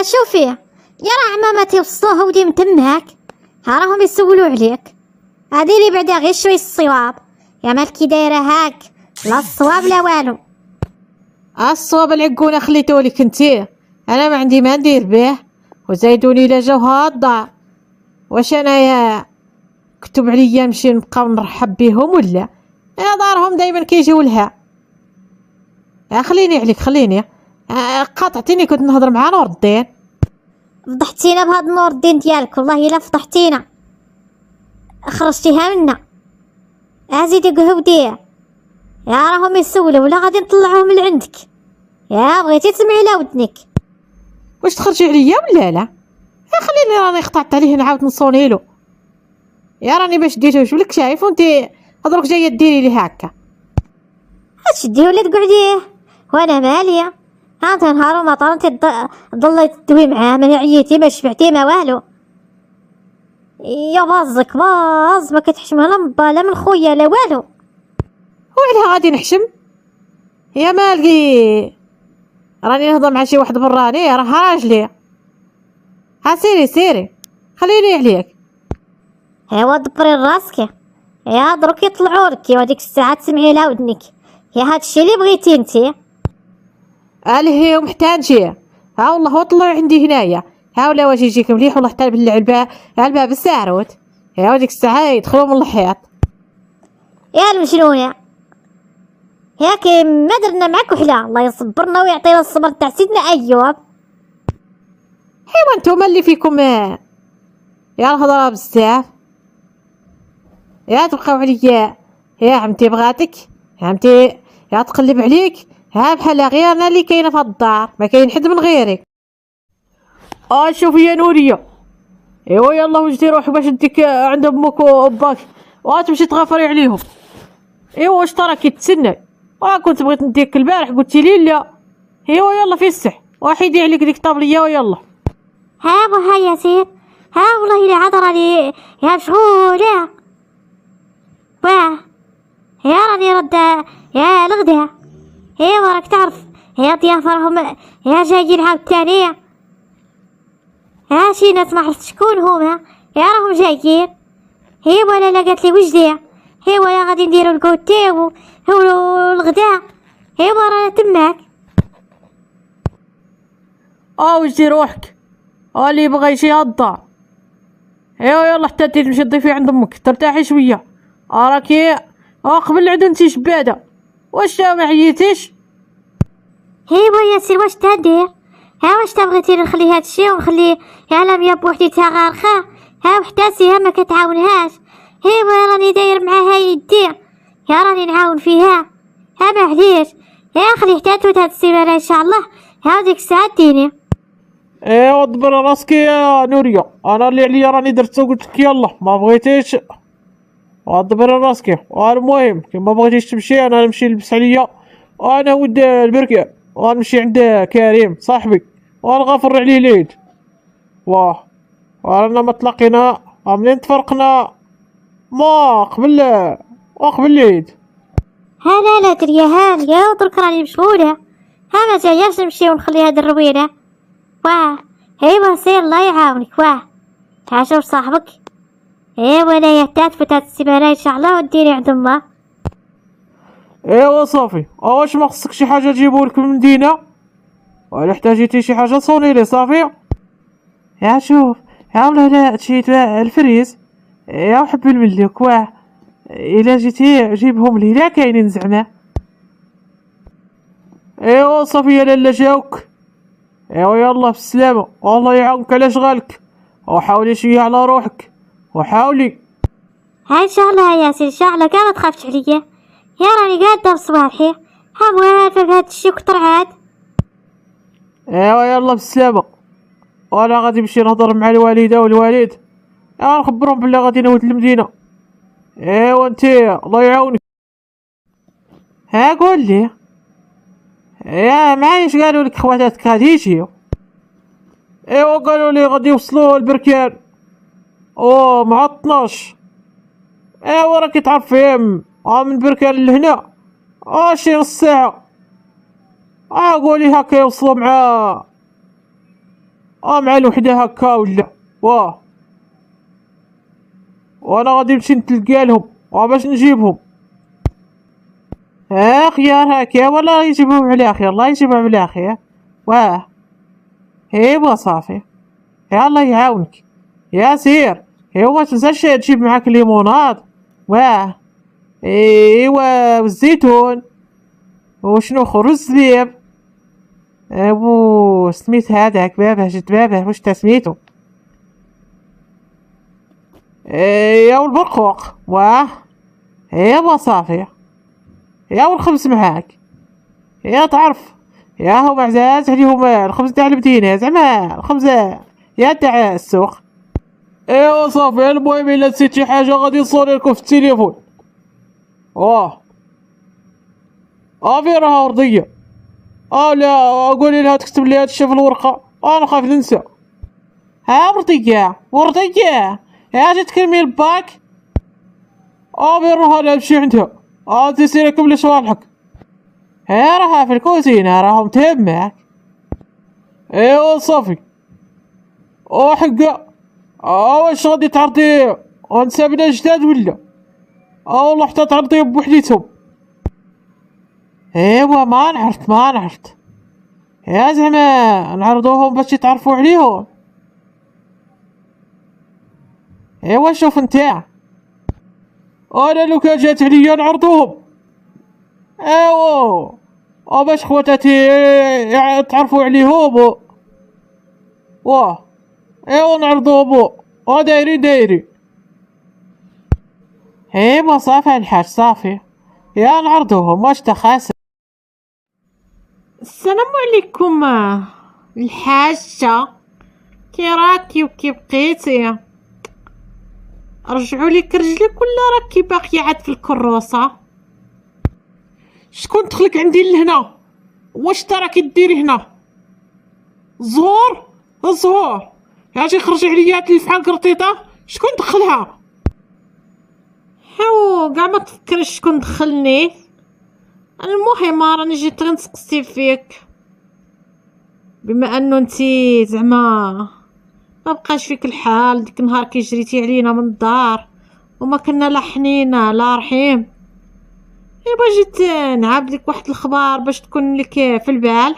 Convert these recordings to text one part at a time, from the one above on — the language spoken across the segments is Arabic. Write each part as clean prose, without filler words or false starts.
شوفي يا راه عمامتي وصلوها ودي من تماك، ها راهم يسولوا عليك. هادي لي بعدا غير شويه الصواب، يا مالكي دايره هاك، لا الصواب لا والو. الصواب العقونه خليتولك انتي، انا ما عندي ما ندير به، وزايدوني لا جاو هالدار. واش انايا كتب عليا نمشي نبقى نرحب بهم ولا؟ انا دارهم دايما كيجيو لها. خليني عليك خليني. قاطعتيني كنت نهضر مع نور الدين. فضحتينا بهاد نور الدين ديالك، والله الا فضحتينا، خرجتيها منا. زيدي قهودي، يا راهم يسولوا ولا غادي نطلعوهم لعندك، يا بغيتي تسمعي لا ودنك. واش تخرجي عليا ولا لا؟ خليني راني قطعت عليه نعاود نصونيلو. يا راني باش ديتو شبلك شايف وانتي هضرك جايه ديري لي هكا. تشديه ولا تقعديه وانا ماليه؟ ها انت نهار وما طار انت ضلي تدوي معاه، ما عييتي ما شبعتي ما والو. يا بازك باز، ما كتحشم لا من با لا من خويا لا والو. وعليها غادي نحشم؟ يا مالكي راني نهضر مع شي واحد براني راه راجلي. ها سيري سيري خليني عليك. ايوا دبري راسك، يا دروك يطلعوا لك، يا ديك الساعه تسمعي لها ودنك، يا هادشي اللي بغيتي انتي. هي ومحتاجي. ها والله هو طلعوا عندي هنايا، ها ولا واش يجيك مليح والله حتى بالعلبه الباب الساروت، يا ديك الساعه يدخلوا من الحيط. يا المجنونه، ياك ما درنا معاك وحده، الله يصبرنا ويعطينا الصبر تاع سيدنا ايوب. حيوا نتوما اللي فيكم يا الهضره بزاف، يا تبقاو عليا، يا عمتي بغاتك، يا عمتي يا تقلب عليك، ها بحال غير انا اللي كاينه في الدار، ما كاين حد من غيرك. شوفي يا نوريه، ايوا يلا وجدي روحي باش نديك عند امك واباك وتمشي تغفري عليهم. ايوا واش تراكي تسنى؟ كنت بغيت نديك البارح قلتي لي لا. ايوا يلا في السح وحيدي عليك ديك الطابليه ويلا. ها بوها ياسين، ها والله الا عذر لي يا مشغوله. واه يا راني ردا يا الغدا، ايوا راك تعرف يا ضيافه راهم يا جايين عاوتاني، شي ناس ما عرفت شكون هما، يا راهم جايين. ايوا لا قالت لي وجدي، ايوا يا غادي نديرو الكوتي والغدا، ايوا رانا تماك. وجدي روحك، اللي يبغى يجي هالدار. ايوا يلا حتى انتي تمشي تضيفي عند امك ترتاحي شويه، راكي قبل العدا انتي شباده، واش ما عييتيش؟ ايوا ياسين واش تندير؟ واش تبغيتي نخلي هادشي ونخلي يا لميا بوحديتها غارخه، وحتاسيها ما كتعاونهاش. ايوا راني داير معاها يدي، يا راني نعاون فيها، معليش، خلي حتى توت هاد السيمانه ان شاء الله، ديك الساعه ديني. ايوا دبر راسك يا نوريه، انا اللي عليا راني درتو قلت لك يلا، ما بغيتيش دبر راسك. المهم كيما بغيتيش تمشي انا نمشي نلبس عليا وانا ود البركان ونمشي عند كريم صاحبي ونغفر عليه العيد. رانا ما تلاقينا منين تفرقنا ما قبل العيد. لا دريا هانية ودرك راني مشغولة، ما جاياش نمشي ونخلي هاد الروينة. ايوا سير الله يعاونك، تعال شوف صاحبك. ايوا انايا حتى تفوت هاد السيمانة ان شاء الله وديني عند امه. ايوا صافي، واش ما خصك شي حاجة تجيبولك من المدينة ولا احتاجيتي شي حاجة صوني لي صافي؟ شوف ولا تشيت الفريز وحب الملك الا جيتي جيبهم لي لا كاينين زعما. ايوا صافي يا لالا جاوك. ايوا يلا بالسلامة، والله يعاونك على شغالك، وحاولي شوية على روحك وحاولي. ان شاء الله يا ياسين ان شاء الله، كاع ما تخافش عليا، يا راني قاعدة بصباحي موالفة بهاد الشي كتر عاد. ايوا يلا بالسلامة، وانا غادي نمشي نهضر مع الوالدة والوالد نخبرهم بلي غادي نوت المدينة. ايوا انتي الله يعاونك. قول لي معايش قالوا لك خواتاتك غادي يجيو؟ ايوا قالوا لي غادي يوصلوا البركان مع 12. ايوا راكي تعرف فيهم من بركان لهنا شي نص ساعة. قولي هكا يوصلوا مع مع الوحدة هكا ولا واه. وانا غادي نمشي نتلقى لهم باش نجيبهم. خيار هكا ولا يجيبوهم على خير، الله يجيبوهم على خير. واه ايوا صافي، يا الله يعاونك يا سير. ايوا متنساش تجيب معاك الليموناد. واه ايوا والزيتون وشنو اخر والزبيب. ابو سميت هذاك باباه، جد باباه واش تا سميتو؟ يا والبرقوق. واه ايوا صافي. يا والخبز معاك، يا تعرف يا هو عزاز عليهم الخبز تاع المدينة، زعما الخبز يا تاع السوق. ايوا صافي. المهم الا نسيت شي حاجة غادي نصوري لكم في التليفون. في راها وردية. لا قولي لها تكتب لي هادشي في الورقة، انا خايف ننسى. وردية يا جات كلمي الباك. بيروها لها نمشي عندها. انتي سيري كملي شوالحك. راها في الكوزينة، راهم تهمك. ايوا صافي. حقا واش غادي تعرضي ونسابنا جداد ولا والله حتى تعرضي بوحديتهم؟ ايوا ما نعرفت يا زعما نعرضوهم باش يتعرفوا عليهم. ايوا شوف نتا، انا لو كان جات عليا نعرضوهم. ايوا باش خواتاتي تعرفوا عليهم. ايوا نعرضوهم دايري. ايوا صافي الحاج صافي، يا نعرضوهم واش تخاسر. السلام عليكم الحاجة، كي راكي وكي بقيتي؟ رجعوا لك رجلك ولا راكي باقية عاد في الكروسة؟ شكون دخلك عندي لهنا؟ واش تا راكي ديري هنا؟ الزهور يا جي خرجي عليا تلفحان قرطيطة. شكون دخلها؟ كاع ما تفكرش شكون دخلني. المهم راني جيت غير نسقسي فيك، بما انه انتي زعما ما بقاش فيك الحال ديك النهار كي جريتي علينا من الدار وما كنا لا حنينه لا رحيم. جيت نعاود لك واحد الخبار باش تكون لك في البال.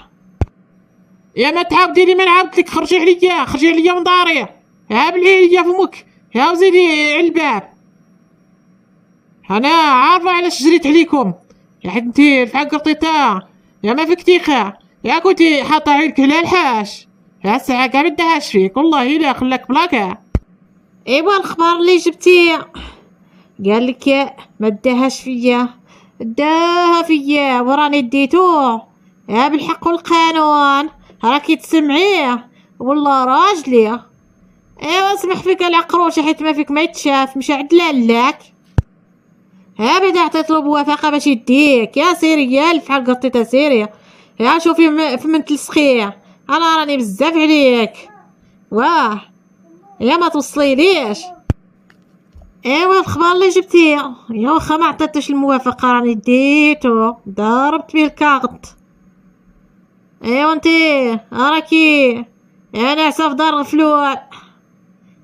يا ما تعاودي لي، ما نعاود لك. خرجي عليا من داري. بلعي ليا فمك وزيدي على الباب. انا عارفه علاش جريت عليكم، يا حيت انتي الفحال قرطيطه يا ما فيك ثقه، يا كنتي حاطه عينك على الحاج. يا الساعه كاع ما داهاش فيك والله الا خلاك بلاكا. ايوا الخبار اللي جبتي قال لك ما داهاش فيا، داها فيا وراني ديتوه. بالحق والقانون راكي تسمعيه والله راجلي. ايوا اسمح فيك العقروشه حيت ما فيك ما يتشاف، مشى عند لالاك. بعدا عطيت له موافقه باش يديك. يا سيري يا الفحال قطيتها سيري. يا شوفي في من تلسخيه، انا راني بزاف عليك. يا ما توصلي ليش. ايوا الخبار اللي جبتيه يا واخا ما عطيتش الموافقه راني ديتو ضربت بيه الكاغط. ايوا انتي راكي ناعسه في دار الفلوع،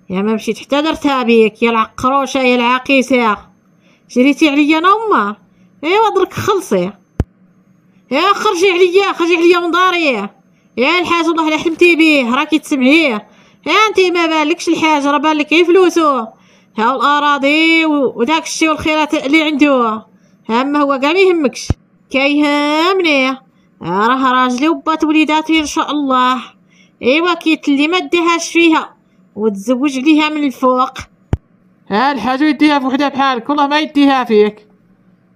يا ما مشيت حتى درتها بيك يا العقروشه يا العاقيسه. جريتي عليا انا وما. ايوا درك خلصي. يا خرجي عليا من داري. يا الحاج والله الا حلمتي بيه راكي تسمعيه. يا انتي ما بالكش الحاج، راه بالك غير فلوسو الاراضي وداك الشيء والخيرات اللي عنده. اما هو كاع ما يهمكش، كيهمني راه راجلي وبات وليداتي ان شاء الله. ايوا كيت اللي ما ديهاش فيها وتزوج عليها من الفوق. الحاجة يديها في وحدة بحالك والله ما يديها فيك.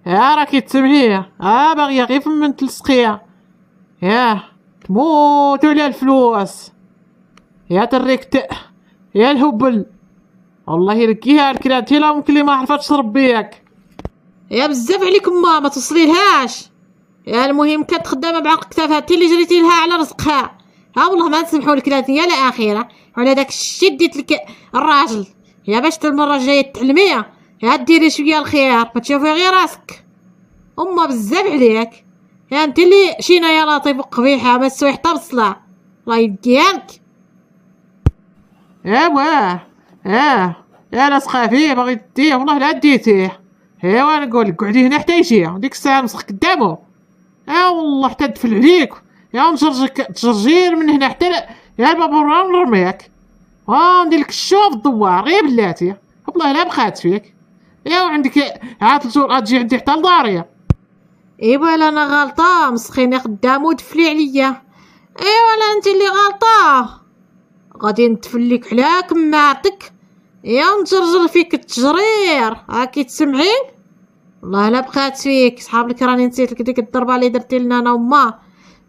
راكي تسمعيه باغية غير من تلصقيه. تموتوا على الفلوس يا تريك يا الهبل. والله يركيها الكرات لا ممكن لي ما عرفتش تربيك. يا بزاف عليكم ما توصلي لهاش. يا المهم كانت خدامه بعقل كتافها انت اللي جريتي لها على رزقها. والله ما نسمحوا لك لا يا لا اخيره وعلى داك الشيء ديت لك الراجل. يا باش المره الجايه تعلميه ديري شويه الخير ما تشوفي غير راسك. بزاف عليك. انت اللي شينا يا لطيف وقبيحه ما تسوي حتى بالصلاه الله يديالك. ايوا يا لا سخافيه باغي ديه والله لا ديتيه. ايوا انا نقول لك قعدي هنا حتى يجي ديك الساعه نمسخ قدامه. والله حتى ندفل عليك نجرجك تجرجير من هنا حتى يا البابور نرميك ندير لك الشوف الدوار غير بلاتي والله لا بخات فيك. عندك عاد تجي عندي حتى لداري. ايوا لا انا غلطه مسخيني خدامه ودفلي عليا. ايوا لا انت اللي غلطه غادي نتفليك على كمارتك نجرجر فيك التجرير هاكي تسمعين. والله لا بقات فيك صحابك راني نسيت لك ديك الضربه اللي درتي لنا انا وما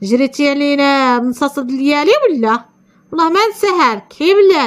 جريتي علينا من صاصه ديالي ولا والله ما نساها لك هي بلاتي.